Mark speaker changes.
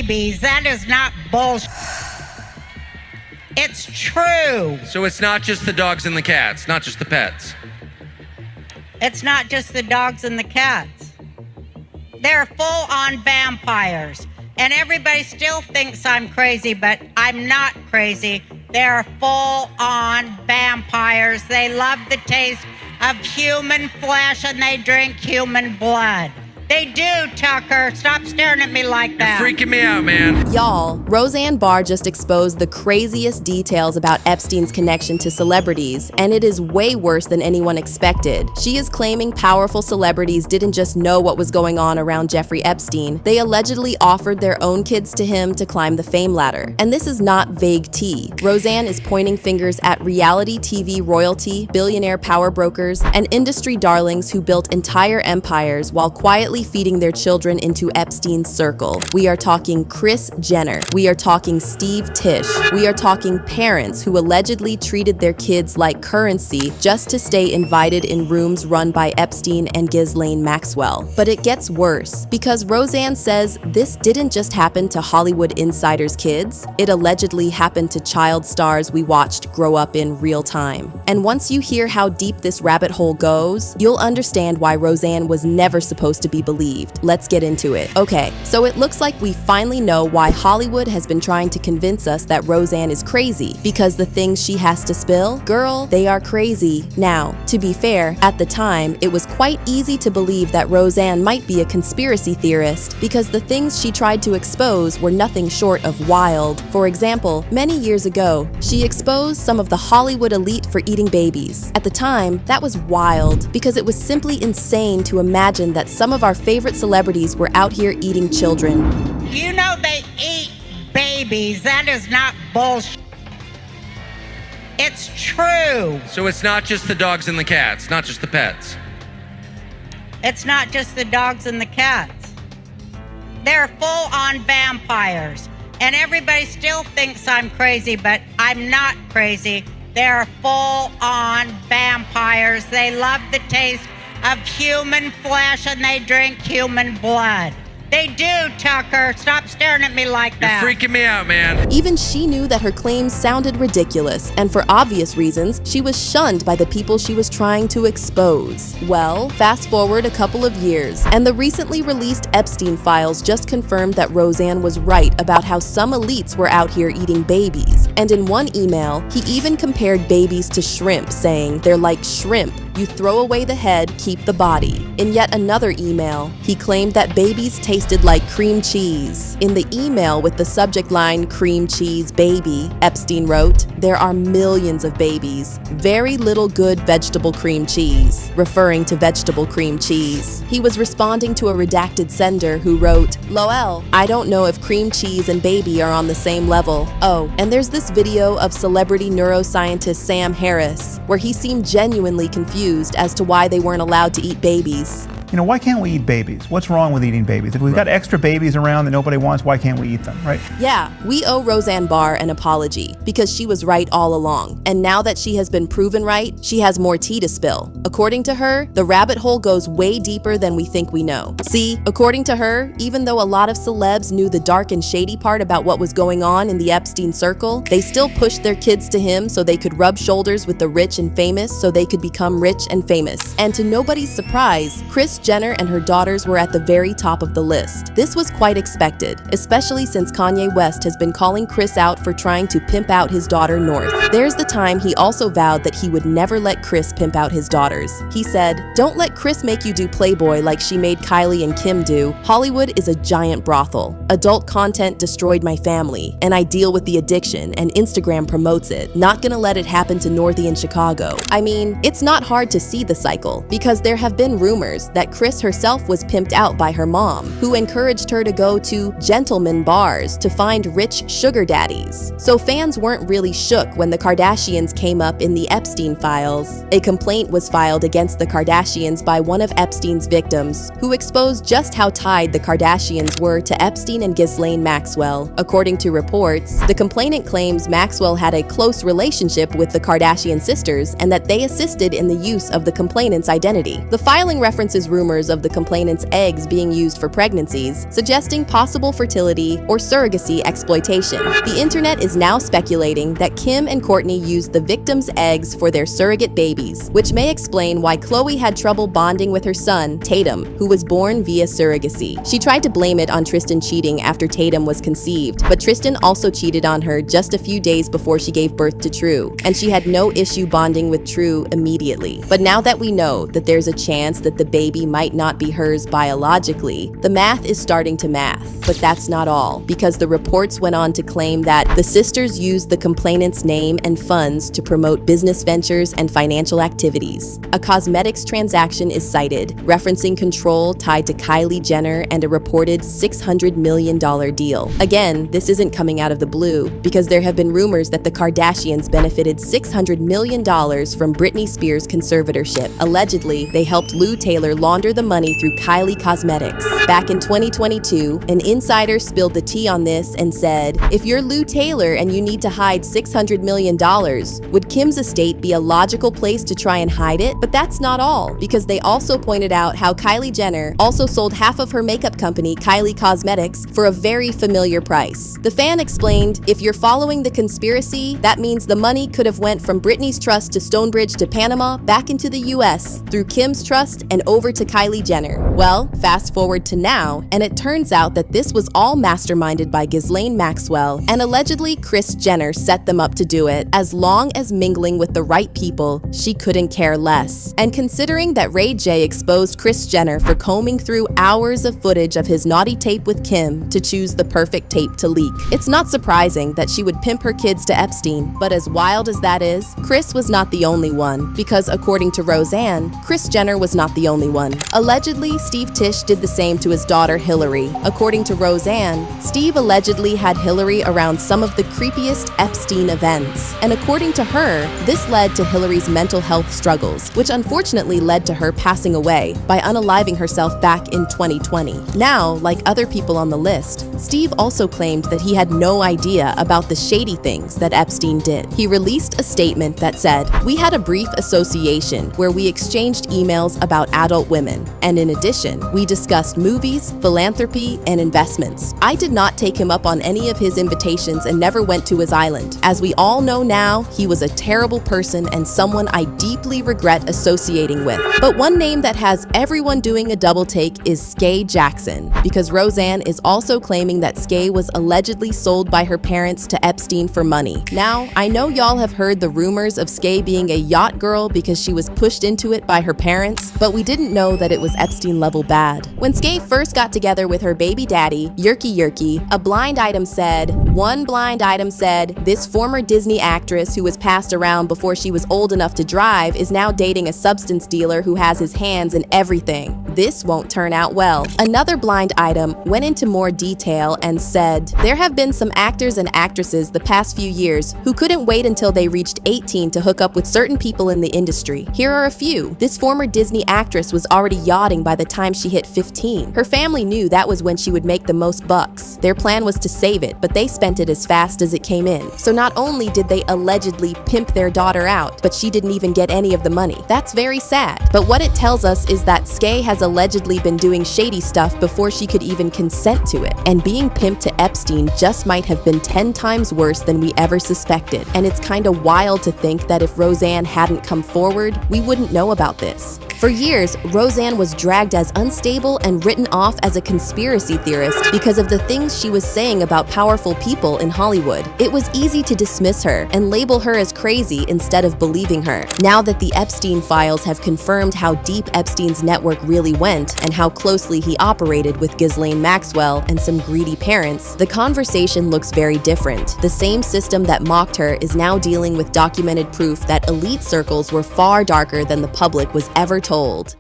Speaker 1: babies. That is not bullshit. It's true.
Speaker 2: So it's not just the dogs and the cats, not just the pets.
Speaker 1: It's not just the dogs and the cats. They're full-on vampires. And everybody still thinks I'm crazy, but I'm not crazy. They're full-on vampires. They love the taste of human flesh and they drink human blood. They do, Tucker. Stop staring at me like that.
Speaker 2: You're freaking me out, man.
Speaker 3: Y'all, Roseanne Barr just exposed the craziest details about Epstein's connection to celebrities, and it is way worse than anyone expected. She is claiming powerful celebrities didn't just know what was going on around Jeffrey Epstein. They allegedly offered their own kids to him to climb the fame ladder. And this is not vague tea. Roseanne is pointing fingers at reality TV royalty, billionaire power brokers, and industry darlings who built entire empires while quietly feeding their children into Epstein's circle. We are talking Kris Jenner. We are talking Steve Tisch. We are talking parents who allegedly treated their kids like currency just to stay invited in rooms run by Epstein and Ghislaine Maxwell. But it gets worse, because Roseanne says this didn't just happen to Hollywood insiders' kids, it allegedly happened to child stars we watched grow up in real time. And once you hear how deep this rabbit hole goes, you'll understand why Roseanne was never supposed to be believed. Let's get into it. Okay, so it looks like we finally know why Hollywood has been trying to convince us that Roseanne is crazy, because the things she has to spill, girl, they are crazy. Now, to be fair, at the time, it was quite easy to believe that Roseanne might be a conspiracy theorist, because the things she tried to expose were nothing short of wild. For example, many years ago, she exposed some of the Hollywood elite for eating babies. At the time, that was wild, because it was simply insane to imagine that some of our favorite celebrities were out here eating children.
Speaker 1: You know they eat babies. That is not bullshit. It's true.
Speaker 2: So it's not just the dogs and the cats, not just the pets.
Speaker 1: It's not just the dogs and the cats. They're full-on vampires. And everybody still thinks I'm crazy, but I'm not crazy. They're full-on vampires. They love the taste of human flesh and they drink human blood. They do, Tucker. Stop staring at me like that.
Speaker 2: You're freaking me out, man.
Speaker 3: Even she knew that her claims sounded ridiculous, and for obvious reasons, she was shunned by the people she was trying to expose. Well, fast forward a couple of years, and the recently released Epstein files just confirmed that Roseanne was right about how some elites were out here eating babies. And in one email, he even compared babies to shrimp, saying, "They're like shrimp. You throw away the head, keep the body." In yet another email, he claimed that babies tasted like cream cheese. In the email with the subject line, "Cream cheese baby," Epstein wrote, "There are millions of babies. Very little good vegetable cream cheese," referring to vegetable cream cheese. He was responding to a redacted sender who wrote, "Lol, I don't know if cream cheese and baby are on the same level. Oh, and there's this video of celebrity neuroscientist Sam Harris, where he seemed genuinely confused as to why they weren't allowed to eat babies.
Speaker 4: You know, why can't we eat babies? What's wrong with eating babies? If we've got extra babies around that nobody wants, why can't we eat them, right?
Speaker 3: Yeah, we owe Roseanne Barr an apology, because she was right all along. And now that she has been proven right, she has more tea to spill. According to her, the rabbit hole goes way deeper than we think we know. See, according to her, even though a lot of celebs knew the dark and shady part about what was going on in the Epstein circle, they still pushed their kids to him so they could rub shoulders with the rich and famous so they could become rich and famous. And to nobody's surprise, Kris Jenner and her daughters were at the very top of the list. This was quite expected, especially since Kanye West has been calling Kris out for trying to pimp out his daughter North. There's the time he also vowed that he would never let Kris pimp out his daughters. He said, "Don't let Kris make you do Playboy like she made Kylie and Kim do. Hollywood is a giant brothel. Adult content destroyed my family, and I deal with the addiction, and Instagram promotes it. Not gonna let it happen to Northie in Chicago." I mean, it's not hard to see the cycle, because there have been rumors that Kris herself was pimped out by her mom, who encouraged her to go to gentleman bars to find rich sugar daddies. So fans weren't really shook when the Kardashians came up in the Epstein files. A complaint was filed against the Kardashians by one of Epstein's victims, who exposed just how tied the Kardashians were to Epstein and Ghislaine Maxwell. According to reports, the complainant claims Maxwell had a close relationship with the Kardashian sisters and that they assisted in the use of the complainant's identity. The filing references rumors of the complainant's eggs being used for pregnancies, suggesting possible fertility or surrogacy exploitation. The internet is now speculating that Kim and Kourtney used the victims' eggs for their surrogate babies, which may explain why Khloe had trouble bonding with her son, Tatum, who was born via surrogacy. She tried to blame it on Tristan cheating after Tatum was conceived, but Tristan also cheated on her just a few days before she gave birth to True, and she had no issue bonding with True immediately. But now that we know that there's a chance that the baby might not be hers biologically, the math is starting to math. But that's not all, because the reports went on to claim that the sisters used the complainant's name and funds to promote business ventures and financial activities. A cosmetics transaction is cited, referencing control tied to Kylie Jenner and a reported $600 million deal. Again, this isn't coming out of the blue, because there have been rumors that the Kardashians benefited $600 million from Britney Spears' conservatorship. Allegedly, they helped Lou Taylor launder the money through Kylie Cosmetics. Back in 2022, an insider spilled the tea on this and said, if you're Lou Taylor and you need to hide $600 million, would Kim's estate be a logical place to try and hide it? But that's not all, because they also pointed out how Kylie Jenner also sold half of her makeup company, Kylie Cosmetics, for a very familiar price. The fan explained, if you're following the conspiracy, that means the money could have went from Britney's trust to Stonebridge to Panama, back into the US, through Kim's trust and over to Kylie Jenner. Well, fast forward to now, and it turns out that this was all masterminded by Ghislaine Maxwell, and allegedly Kris Jenner set them up to do it. As long as mingling with the right people, she couldn't care less. And considering that Ray J exposed Kris Jenner for combing through hours of footage of his naughty tape with Kim to choose the perfect tape to leak, it's not surprising that she would pimp her kids to Epstein. But as wild as that is, Kris was not the only one, because according to Roseanne, Kris Jenner was not the only one. Allegedly, Steve Tisch did the same to his daughter Hillary. According to Roseanne, Steve allegedly had Hillary around some of the creepiest Epstein events. And according to her, this led to Hillary's mental health struggles, which unfortunately led to her passing away by unaliving herself back in 2020. Now, like other people on the list, Steve also claimed that he had no idea about the shady things that Epstein did. He released a statement that said, "We had a brief association where we exchanged emails about adult women, and in addition, we discussed movies, philanthropy, and investments. I did not take him up on any of his invitations and never went to his island. As we all know now, he was a terrible person and someone I deeply regret associating with." But one name that has everyone doing a double take is Skai Jackson, because Roseanne is also claiming that Skai was allegedly sold by her parents to Epstein for money. Now, I know y'all have heard the rumors of Skai being a yacht girl because she was pushed into it by her parents, but we didn't know that it was Epstein level bad. When Skai first got together with her baby daddy, Yerky, one blind item said, this former Disney actress who was passed around before she was old enough to drive is now dating a substance dealer who has his hands in everything. This won't turn out well. Another blind item went into more detail and said, there have been some actors and actresses the past few years who couldn't wait until they reached 18 to hook up with certain people in the industry. Here are a few. This former Disney actress was already yachting by the time she hit 15. Her family knew that was when she would make the most bucks. Their plan was to save it, but they spent it as fast as it came in. So not only did they allegedly pimp their daughter out, but she didn't even get any of the money. That's very sad. But what it tells us is that Skai has allegedly been doing shady stuff before she could even consent to it. And being pimped to Epstein just might have been 10 times worse than we ever suspected. And it's kinda wild to think that if Roseanne hadn't come forward, we wouldn't know about this. For years, Roseanne was dragged as unstable and written off as a conspiracy theorist because of the things she was saying about powerful people in Hollywood. It was easy to dismiss her and label her as crazy instead of believing her. Now that the Epstein files have confirmed how deep Epstein's network really went and how closely he operated with Ghislaine Maxwell and some greedy parents, the conversation looks very different. The same system that mocked her is now dealing with documented proof that elite circles were far darker than the public was ever told.